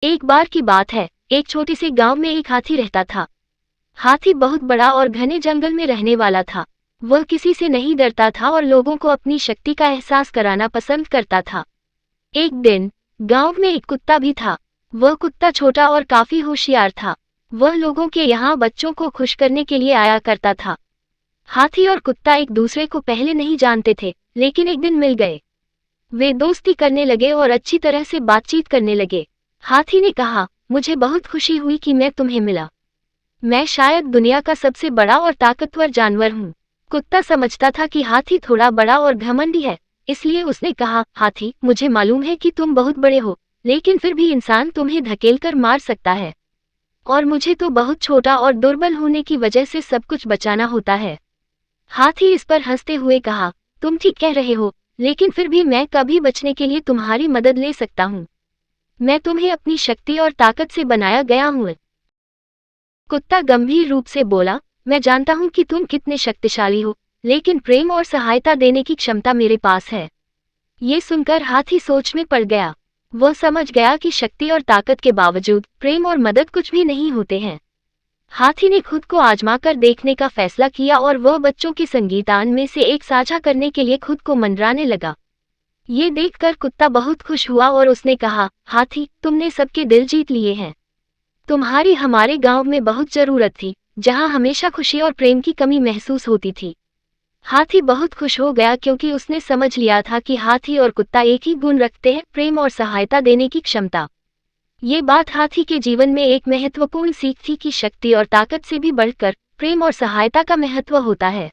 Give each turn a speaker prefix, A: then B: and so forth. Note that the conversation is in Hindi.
A: एक बार की बात है, एक छोटे से गांव में एक हाथी रहता था। हाथी बहुत बड़ा और घने जंगल में रहने वाला था। वह किसी से नहीं डरता था और लोगों को अपनी शक्ति का एहसास कराना पसंद करता था। एक दिन गांव में एक कुत्ता भी था। वह कुत्ता छोटा और काफी होशियार था। वह लोगों के यहाँ बच्चों को खुश करने के लिए आया करता था। हाथी और कुत्ता एक दूसरे को पहले नहीं जानते थे, लेकिन एक दिन मिल गए। वे दोस्ती करने लगे और अच्छी तरह से बातचीत करने लगे। हाथी ने कहा, मुझे बहुत खुशी हुई कि मैं तुम्हें मिला। मैं शायद दुनिया का सबसे बड़ा और ताकतवर जानवर हूँ। कुत्ता समझता था कि हाथी थोड़ा बड़ा और घमंडी है, इसलिए उसने कहा, हाथी, मुझे मालूम है कि तुम बहुत बड़े हो, लेकिन फिर भी इंसान तुम्हें धकेलकर मार सकता है, और मुझे तो बहुत छोटा और दुर्बल होने की वजह से सब कुछ बचाना होता है। हाथी इस पर हंसते हुए कहा, तुम ठीक कह रहे हो, लेकिन फिर भी मैं कभी बचने के लिए तुम्हारी मदद ले सकता हूँ। मैं तुम्हें अपनी शक्ति और ताकत से बनाया गया हूँ। कुत्ता गंभीर रूप से बोला, मैं जानता हूँ कि तुम कितने शक्तिशाली हो, लेकिन प्रेम और सहायता देने की क्षमता मेरे पास है। ये सुनकर हाथी सोच में पड़ गया। वह समझ गया कि शक्ति और ताकत के बावजूद प्रेम और मदद कुछ भी नहीं होते हैं। हाथी ने खुद को आजमा कर देखने का फैसला किया और वह बच्चों के संगीतान में से एक साझा करने के लिए खुद को मंडराने लगा। ये देखकर कुत्ता बहुत खुश हुआ और उसने कहा, हाथी, तुमने सबके दिल जीत लिए हैं। तुम्हारी हमारे गांव में बहुत जरूरत थी, जहां हमेशा खुशी और प्रेम की कमी महसूस होती थी। हाथी बहुत खुश हो गया क्योंकि उसने समझ लिया था कि हाथी और कुत्ता एक ही गुण रखते हैं, प्रेम और सहायता देने की क्षमता। ये बात हाथी के जीवन में एक महत्वपूर्ण सीख थी कि शक्ति और ताकत से भी बढ़कर प्रेम और सहायता का महत्व होता है।